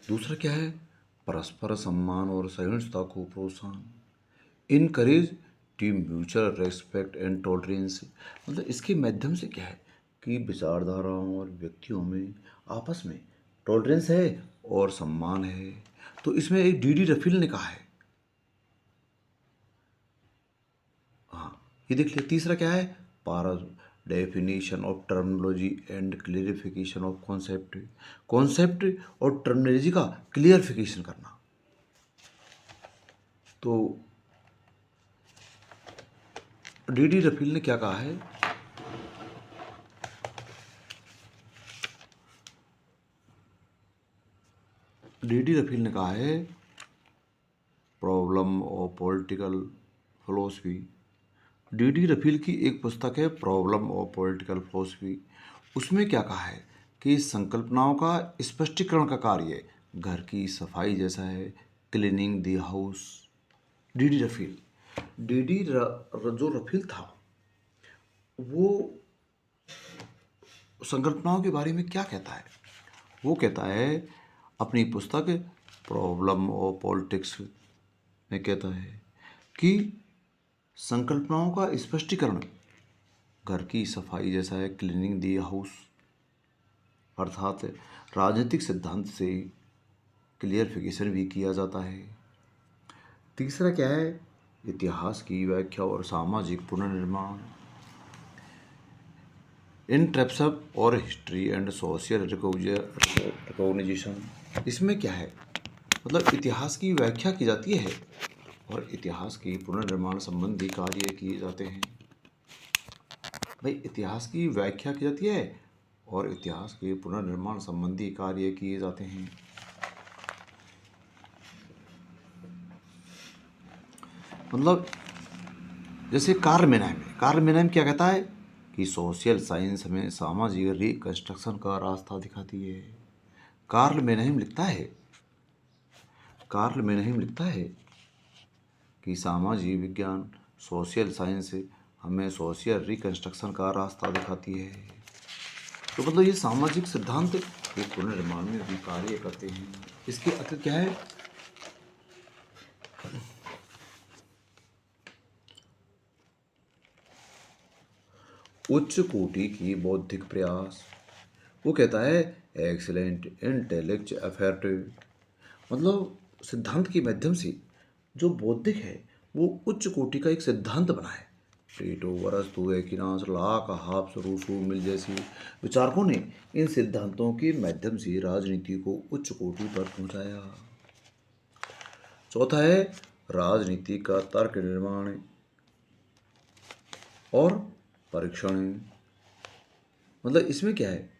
दूसरा क्या है? परस्पर सम्मान और सहिष्णुता को प्रोत्साहन, encourage team mutual respect and tolerance. मतलब इसके माध्यम से क्या है कि विचारधाराओं और व्यक्तियों में आपस में टॉलरेंस है और सम्मान है। तो इसमें एक डीडी रफील ने कहा है। हाँ, ये देख लिया। तीसरा क्या है? पारस definition of terminology and clarification of concept, concept और टर्मिनोलॉजी का क्लियरिफिकेशन करना। तो डीडी रफील ने क्या कहा है? डीडी रफील ने कहा है problem of political philosophy. D D Raphael की एक पुस्तक है प्रॉब्लम ऑफ पॉलिटिकल फिलोसफी। उसमें क्या कहा है कि संकल्पनाओं का स्पष्टीकरण का कार्य घर की सफाई जैसा है, क्लीनिंग द हाउस। डीडी रफील, जो रफील था वो संकल्पनाओं के बारे में क्या कहता है? वो कहता है अपनी पुस्तक प्रॉब्लम ऑफ पॉलिटिक्स में कहता है कि संकल्पनाओं का स्पष्टीकरण घर की सफाई जैसा है, क्लीनिंग दी हाउस। अर्थात राजनीतिक सिद्धांत से क्लियरिफिकेशन भी किया जाता है। तीसरा क्या है? इतिहास की व्याख्या और सामाजिक पुनर्निर्माण, इंटरप्शन और हिस्ट्री एंड सोशल रिकॉग्निशन। इसमें क्या है? मतलब इतिहास की व्याख्या की जाती है और इतिहास की पुनर्निर्माण संबंधी कार्य किए जाते हैं। भाई, इतिहास की व्याख्या की जाती है और इतिहास के पुनर्निर्माण संबंधी कार्य किए जाते हैं। मतलब जैसे कार्ल मेनाइम क्या कहता है कि सोशल साइंस हमें सामाजिक रिकंस्ट्रक्शन का रास्ता दिखाती है। कार्ल मेनाइम लिखता है कि सामाजिक विज्ञान सोशल साइंस हमें सोशल रिकंस्ट्रक्शन का रास्ता दिखाती है। तो मतलब ये सामाजिक सिद्धांत एक पुनर्निर्माण में भी कार्य करते हैं। इसके अतिरिक्त क्या है? उच्च कोटि की बौद्धिक प्रयास। वो कहता है एक्सीलेंट इंटेलेक्ट एफर्ट। मतलब सिद्धांत के माध्यम से जो बौद्धिक है वो उच्च कोटि का एक सिद्धांत बना है। प्लेटो, अरस्तु, एक्विनास, लाक, हाब्स, रूसो, मिल जैसे विचारकों ने इन सिद्धांतों के माध्यम से राजनीति को उच्च कोटि पर पहुंचाया। चौथा है राजनीति का तर्क निर्माण और परीक्षण। मतलब इसमें क्या है?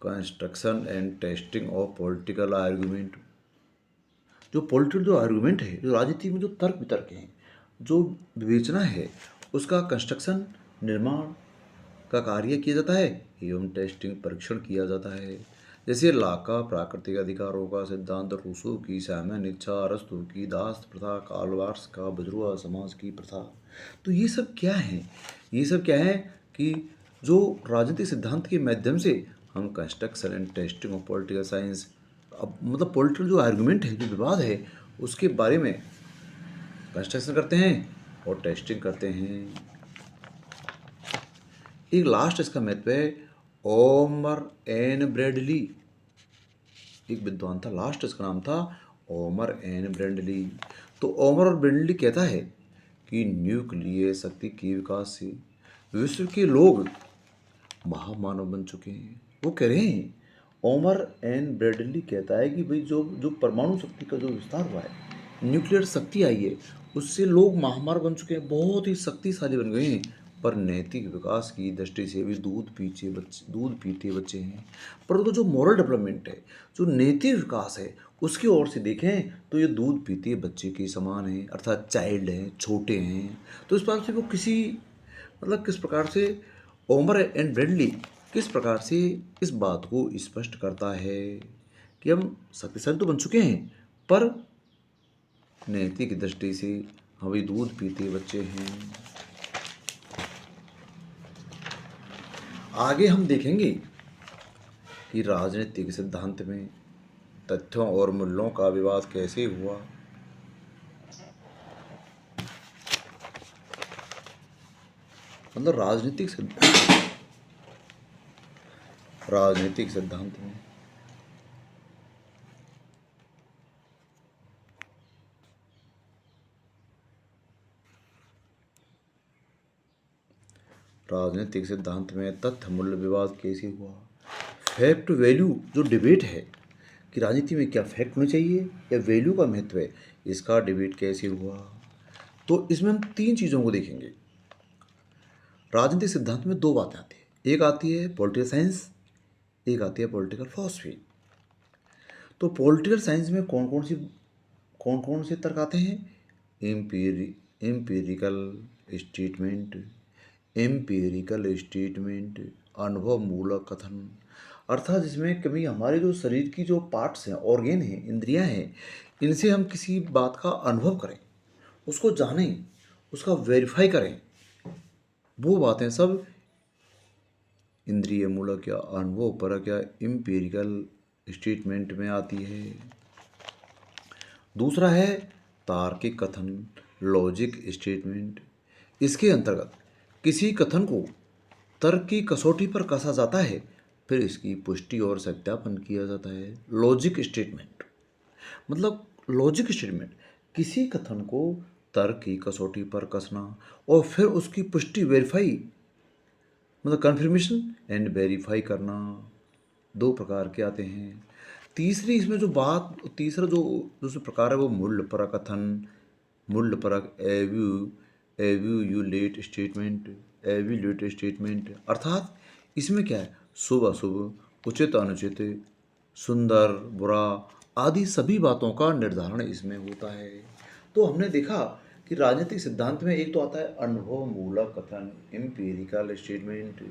Construction and testing of political argument. जो आर्गुमेंट है, जो राजनीति में जो तर्क वितर्क हैं, जो विवेचना है, उसका कंस्ट्रक्शन, निर्माण का कार्य किया जाता है एवं टेस्टिंग, परीक्षण किया जाता है। जैसे लाक का प्राकृतिक अधिकारों का सिद्धांत, रूसो की सामान्य इच्छा, अरस्तु की दास प्रथा, कार्ल मार्क्स का बजुर्ग समाज की प्रथा। तो ये सब क्या है? ये सब क्या है कि जो राजनीतिक सिद्धांत के माध्यम से हम construction and testing of political science, अब मतलब पॉलिटिकल जो आर्गुमेंट है, जो विवाद है, उसके बारे में कंस्ट्रक्शन करते हैं और टेस्टिंग करते हैं। एक लास्ट इसका महत्व है ओमर एन ब्रेडली। एक विद्वान था, लास्ट इसका नाम था ओमर एन ब्रेडली। तो ओमर और ब्रेडली कहता है कि न्यूक्लियर शक्ति के विकास से विश्व के लोग महामानव बन चुके हैं। वो कह रहे हैं, ओमर एन ब्रेडली कहता है कि भाई जो जो परमाणु शक्ति का जो विस्तार हुआ है, न्यूक्लियर शक्ति आई है, उससे लोग महामानव बन चुके हैं, बहुत ही शक्तिशाली बन गए हैं। पर नैतिक विकास की दृष्टि से भी दूध पीते बच्चे हैं। परंतु जो मॉरल डेवलपमेंट है, जो नैतिक विकास है, उसकी ओर से देखें तो ये दूध पीते बच्चे के समान है, अर्थात चाइल्ड हैं, छोटे हैं। तो इस बात से वो किस प्रकार से ओमर एंड ब्रेडली किस प्रकार से इस बात को स्पष्ट करता है कि हम शक्तिशाली तो बन चुके हैं, पर नैतिक दृष्टि से हम भी दूध पीते बच्चे हैं। आगे हम देखेंगे कि राजनीतिक सिद्धांत में तथ्यों और मूल्यों का विवाद कैसे हुआ? मतलब राजनीतिक सिद्धांत में तथ्य मूल्य विवाद कैसे हुआ? फैक्ट वैल्यू जो डिबेट है कि राजनीति में क्या फैक्ट होने चाहिए या वैल्यू का महत्व है, इसका डिबेट कैसे हुआ? तो इसमें हम तीन चीज़ों को देखेंगे। राजनीतिक सिद्धांत में दो बातें आती है, एक आती है पॉलिटिकल साइंस, एक आती है पॉलिटिकल फिलॉसफी। तो पॉलिटिकल साइंस में कौन कौन से तर्क आते हैं? एम्पिरिकल स्टेटमेंट, अनुभव मूलक कथन। अर्थात जिसमें कभी हमारे जो शरीर की जो पार्ट्स हैं, ऑर्गेन हैं, इंद्रियां हैं, इनसे हम किसी बात का अनुभव करें, उसको जानें, उसका वेरीफाई करें, वो बातें सब इंद्रिय मूलक या अनुभव परक या एम्पिरिकल स्टेटमेंट में आती है। दूसरा है तार्किक कथन, लॉजिक स्टेटमेंट। इसके अंतर्गत किसी कथन को तर्क की कसौटी पर कसा जाता है, फिर इसकी पुष्टि और सत्यापन किया जाता है। लॉजिक स्टेटमेंट मतलब किसी कथन को तर्क की कसौटी पर कसना और फिर उसकी पुष्टि, वेरीफाई मतलब कन्फर्मेशन एंड वेरीफाई करना, दो प्रकार के आते हैं। तीसरा जो दूसरा प्रकार है वो मूल्यपरक कथन, मूल्यपरक एव्यूलेट स्टेटमेंट। अर्थात इसमें क्या है, शुभ अशुभ, उचित अनुचित, सुंदर बुरा आदि सभी बातों का निर्धारण इसमें होता है। तो हमने देखा कि राजनीतिक सिद्धांत में एक तो आता है अनुभव मूलक कथन, एम्पिरिकल स्टेटमेंट,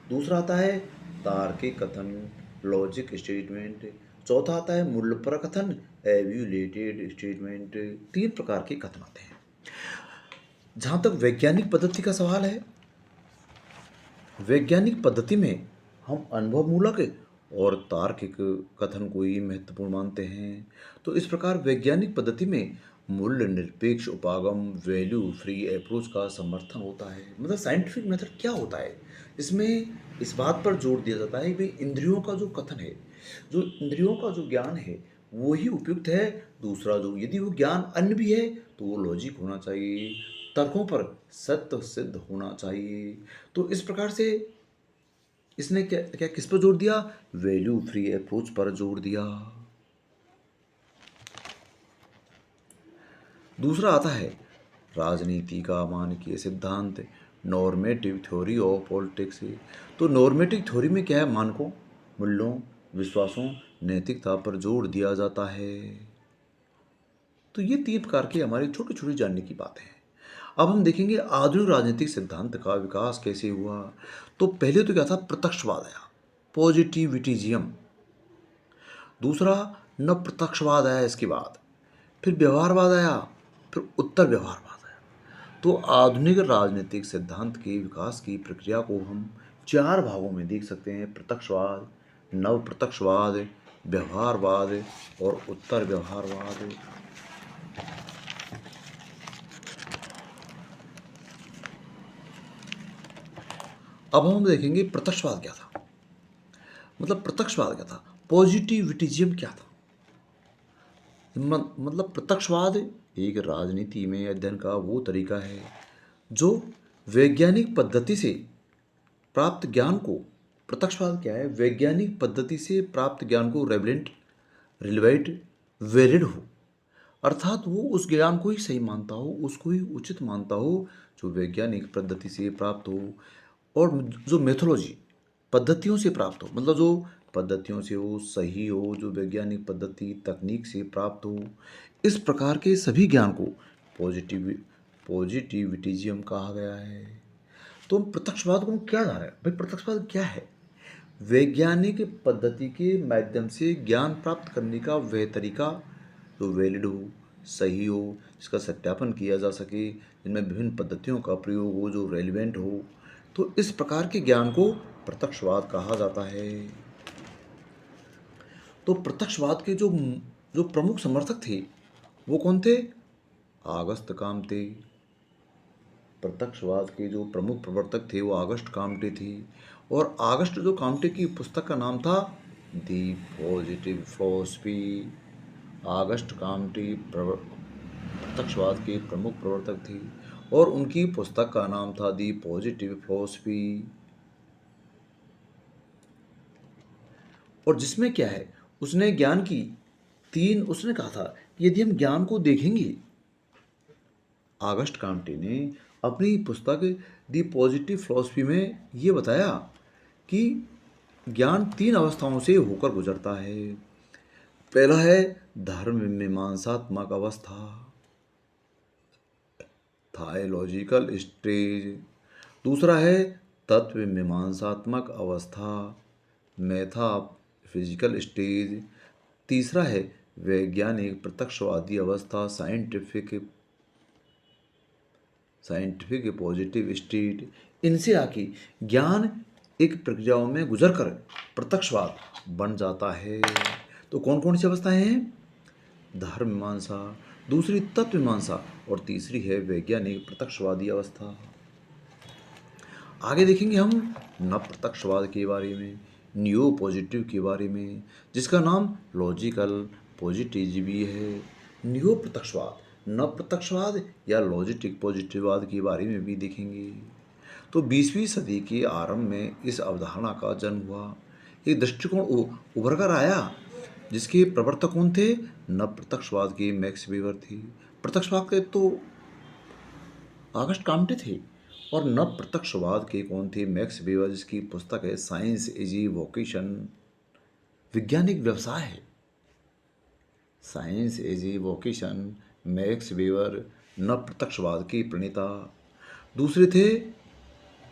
दूसरा आता है तार्किक कथन, लॉजिक स्टेटमेंट, चौथा आता है मूल्यपरक कथन, एव्यूलेटेड स्टेटमेंट। तीन प्रकार के कथन आते हैं। जहाँ तक वैज्ञानिक पद्धति का सवाल है, वैज्ञानिक पद्धति में हम अनुभव मूलक और तार्किक कथन को ही महत्वपूर्ण मानते हैं। तो इस प्रकार वैज्ञानिक पद्धति में मूल्य निरपेक्ष उपागम, वैल्यू फ्री अप्रोच का समर्थन होता है। मतलब साइंटिफिक मेथड क्या होता है, इसमें इस बात पर जोर दिया जाता है कि इंद्रियों का जो कथन है, जो इंद्रियों का जो ज्ञान है वो ही उपयुक्त है। दूसरा जो यदि वो ज्ञान अन्य भी है तो वो लॉजिक होना चाहिए, तर्कों पर सत्य सिद्ध होना चाहिए। तो इस प्रकार से इसने क्या क्या किस पर जोर दिया? वैल्यू फ्री अप्रोच पर जोर दिया। दूसरा आता है राजनीति का मानकीय सिद्धांत, नॉर्मेटिव थ्योरी ऑफ पॉलिटिक्स। तो नॉर्मेटिव थ्योरी में क्या है, मानकों, मूल्यों, विश्वासों, नैतिकता पर जोर दिया जाता है। तो ये तीन प्रकार की हमारी छोटी छोटी जानने की बातें हैं। अब हम देखेंगे आधुनिक राजनीतिक सिद्धांत का विकास कैसे हुआ। तो पहले तो क्या था, प्रत्यक्षवाद आया, पॉजिटिविटिज्म। दूसरा न प्रत्यक्षवाद आया, इसके बाद फिर व्यवहारवाद आया, फिर उत्तर व्यवहारवाद आया। तो आधुनिक राजनीतिक सिद्धांत के विकास की प्रक्रिया को हम चार भागों में देख सकते हैं: प्रत्यक्षवाद, नव प्रत्यक्षवाद, व्यवहारवाद और उत्तर व्यवहारवाद। अब हम देखेंगे प्रत्यक्षवाद क्या था। प्रत्यक्षवाद क्या था, पॉजिटिविटिज्म क्या था। मतलब प्रत्यक्षवाद एक राजनीति में अध्ययन का वो तरीका है जो वैज्ञानिक पद्धति से प्राप्त ज्ञान को, प्रत्यक्षवाद क्या है, वैज्ञानिक पद्धति से प्राप्त ज्ञान को रिलेवेंट, वैलिड हो। अर्थात वो उस ज्ञान को ही सही मानता हो, उसको ही उचित मानता हो जो वैज्ञानिक पद्धति से प्राप्त हो, और जो मेथोलॉजी पद्धतियों से प्राप्त हो, मतलब जो पद्धतियों से वो सही हो, जो वैज्ञानिक पद्धति तकनीक से प्राप्त हो। इस प्रकार के सभी ज्ञान को पॉजिटिविटिज्म कहा गया है। तो हम प्रत्यक्षवाद को क्या जान रहे हैं भाई, प्रत्यक्षवाद क्या है? वैज्ञानिक पद्धति के माध्यम से ज्ञान प्राप्त करने का वह तरीका जो वैलिड हो, सही हो, जिसका सत्यापन किया जा सके, जिनमें विभिन्न पद्धतियों का प्रयोग हो, जो रेलिवेंट हो। तो इस प्रकार के ज्ञान को प्रत्यक्षवाद कहा जाता है। तो प्रत्यक्षवाद के जो जो प्रमुख समर्थक थे वो कौन थे? आगस्त काम्टे। प्रत्यक्षवाद के जो प्रमुख प्रवर्तक थे वो आगस्ट काम्टे थे। और आगस्ट जो काम्टे की पुस्तक का नाम था the positive philosophy. August Comte प्रत्यक्षवाद के प्रमुख प्रवर्तक थे और उनकी पुस्तक का नाम था दी पॉजिटिव फिलॉसफी। और जिसमें क्या है, उसने ज्ञान की उसने कहा था कि यदि हम ज्ञान को देखेंगे, आगस्ट काम्टे ने अपनी पुस्तक दी पॉजिटिव फिलॉसफी में ये बताया कि ज्ञान 3 अवस्थाओं से होकर गुजरता है। पहला है धर्म मीमांसात्मक अवस्था, थायोलॉजिकल स्टेज। दूसरा है तत्व मीमांसात्मक अवस्था, मेटाफिजिकल स्टेज। तीसरा है वैज्ञानिक प्रत्यक्षवादी अवस्था, साइंटिफिक पॉजिटिव स्टेट। इनसे आके ज्ञान एक प्रक्रियाओं में गुजरकर प्रत्यक्षवाद बन जाता है। तो कौन कौन सी अवस्थाएं हैं? धर्म मीमांसा, दूसरी तत्व मीमांसा और तीसरी है वैज्ञानिक प्रत्यक्षवादी अवस्था। आगे देखेंगे हम नव प्रत्यक्षवाद के बारे में, न्यू पॉजिटिव के बारे में, जिसका नाम लॉजिकल पॉजिटिविज्म है। न्यू प्रत्यक्षवाद, नव प्रत्यक्षवाद या लॉजिटिक पॉजिटिववाद के बारे में भी देखेंगे। तो 20वीं सदी के आरंभ में इस अवधारणा का जन्म हुआ। एक दृष्टिकोण उभर कर आया जिसके प्रवर्तक कौन थे? नव प्रत्यक्षवाद के मैक्स वेबर थे। प्रत्यक्षवाद के तो आगस्ट काम्टे थे और नव प्रत्यक्षवाद के कौन थे? मैक्स वेबर, जिसकी पुस्तक है साइंस इज ए वोकेशन, वैज्ञानिक व्यवसाय है। Science is a vocation, Max Weber नव प्रत्यक्षवाद के प्रणेता। दूसरे थे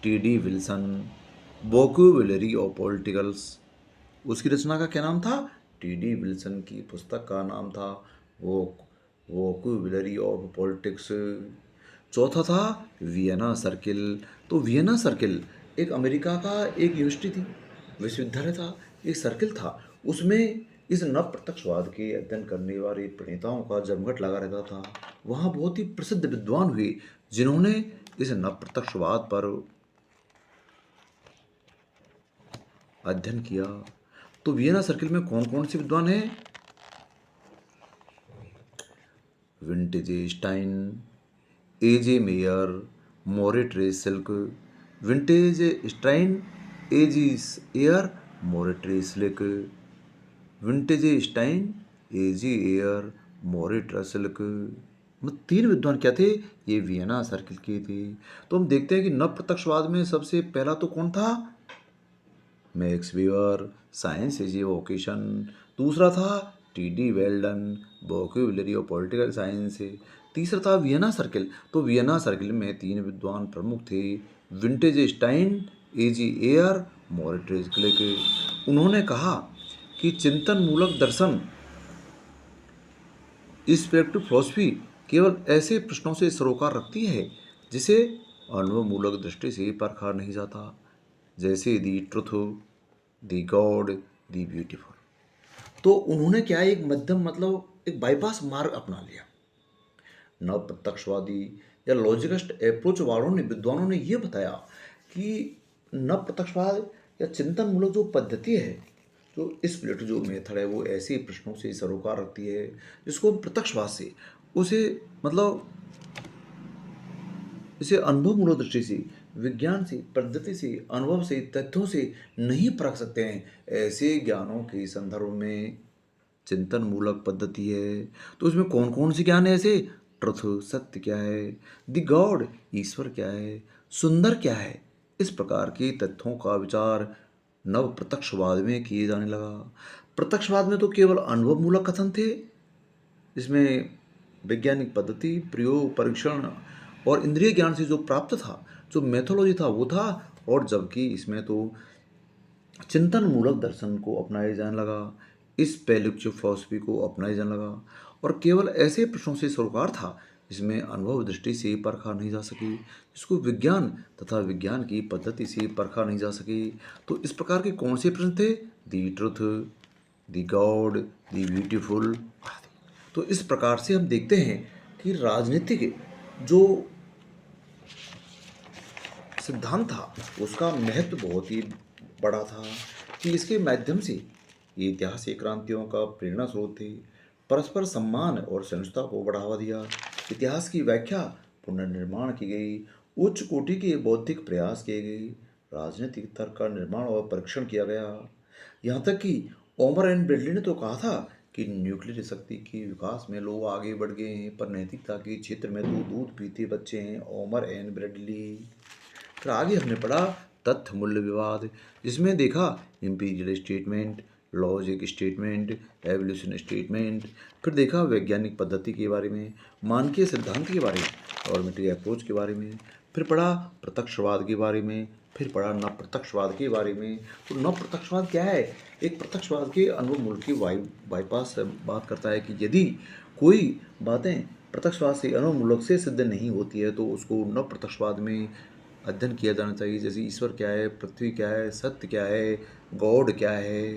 T D. Wilson, vocabulary of politicals. उसकी रचना का क्या नाम था? टी.डी. विल्सन की पुस्तक का नाम था वोकैबुलरी ऑफ पॉलिटिक्स। चौथा था वियना सर्किल। तो वियना सर्किल एक अमेरिका का एक यूनिवर्सिटी थी, विश्वविद्यालय था, एक सर्किल था। उसमें इस नव प्रत्यक्षवाद के अध्ययन करने वाले प्रणेताओं का जमघट लगा रहता था। वहाँ बहुत ही प्रसिद्ध विद्वान हुए जिन्होंने इस नव प्रत्यक्षवाद पर अध्ययन किया। तो वियना सर्किल में कौन कौन से विद्वान हैं? Wittgenstein, A J. Ayer, Morris Schlick. Wittgenstein, A J. Ayer, Morris Schlick. Wittgenstein, A J. Ayer, Morris Schlick. मतलब 3 विद्वान क्या थे? ये वियना सर्किल के थे। तो हम देखते हैं कि नव प्रत्यक्षवाद में सबसे पहला तो कौन था? Max Weber, science is a vocation. दूसरा था T D. Weldon, vocabulary of political science. तीसरा था वियना सर्किल। तो वियना सर्किल में 3 विद्वान प्रमुख थे, Wittgenstein, A J. Ayer, Morris Schlick. उन्होंने कहा कि चिंतन मूलक दर्शन, स्पेक्टिव फिलॉसफी केवल ऐसे प्रश्नों से सरोकार रखती है जिसे अनुभव मूलक दृष्टि से परखा नहीं जाता, जैसे दी ट्रुथ, दी गॉड, दी ब्यूटीफुल। तो उन्होंने क्या एक मध्यम मतलब एक बाईपास मार्ग अपना लिया। नव प्रत्यक्षवादी या लॉजिकलिस्ट अप्रोच वालों ने, विद्वानों ने यह बताया कि नव प्रत्यक्षवाद या चिंतन मूलक जो पद्धति है, जो स्पिरिट जो मेथड है, वो ऐसे प्रश्नों से सरोकार रखती है जिसको हम प्रत्यक्षवाद से उसे मतलब इसे अनुभव मूलक दृष्टि से, विज्ञान से, पद्धति से, अनुभव से, तथ्यों से नहीं परख सकते हैं। ऐसे ज्ञानों के संदर्भ में चिंतन मूलक पद्धति है। तो इसमें कौन कौन से ज्ञान है ऐसे? ट्रुथ, सत्य क्या है, द गॉड, ईश्वर क्या है, सुंदर क्या है, इस प्रकार के तथ्यों का विचार नव प्रत्यक्षवाद में किए जाने लगा। प्रत्यक्षवाद में तो केवल अनुभव मूलक कथन थे, इसमें वैज्ञानिक पद्धति, प्रयोग, परीक्षण और इंद्रिय ज्ञान से जो प्राप्त था, जो मेथोलॉजी था वो था। और जबकि इसमें तो चिंतन मूलक दर्शन को अपनाया जाने लगा, इस पैलिक्चो फिलॉसफी को अपनाया जाने लगा और केवल ऐसे प्रश्नों से सरोकार था जिसमें अनुभव दृष्टि से परखा नहीं जा सकी, जिसको विज्ञान तथा विज्ञान की पद्धति से परखा नहीं जा सकी। तो इस प्रकार के कौन से प्रश्न थे? The truth, the god, the beautiful आदि। तो इस प्रकार से हम देखते हैं कि राजनीतिक जो सिद्धांत था उसका महत्व बहुत ही बड़ा था कि इसके माध्यम से ये ऐतिहासिक क्रांतियों का प्रेरणा स्रोत थे। परस्पर सम्मान और सहिष्णुता को बढ़ावा दिया। इतिहास की व्याख्या, पुनर्निर्माण की गई। उच्च कोटि के बौद्धिक प्रयास किए गए। राजनीतिक तर्क का निर्माण और परीक्षण किया गया। यहाँ तक कि ओमर एंड ब्रेडली ने तो कहा था कि न्यूक्लियर शक्ति के विकास में लोग आगे बढ़ गए हैं, पर नैतिकता के क्षेत्र में तो दूध पीते बच्चे हैं। Omar and Bradley. फिर आगे हमने पढ़ा तथ्य मूल्य विवाद, जिसमें देखा imperial statement, logic statement, evolution statement. फिर देखा वैज्ञानिक पद्धति के बारे में, मानकीय सिद्धांत के बारे में, नॉर्मेटिव अप्रोच के बारे में। फिर पढ़ा प्रत्यक्षवाद के बारे में। फिर पढ़ा न प्रत्यक्षवाद के बारे में। तो न प्रत्यक्षवाद क्या है? एक प्रत्यक्षवाद के अनुभव मूल की बाईपास से बात करता है कि यदि कोई बातें प्रत्यक्षवाद से अनुभवमूलक से सिद्ध नहीं होती है तो उसको न प्रत्यक्षवाद में अध्ययन किया जाना चाहिए। जैसे ईश्वर क्या है, पृथ्वी क्या है, सत्य क्या है, गॉड क्या है।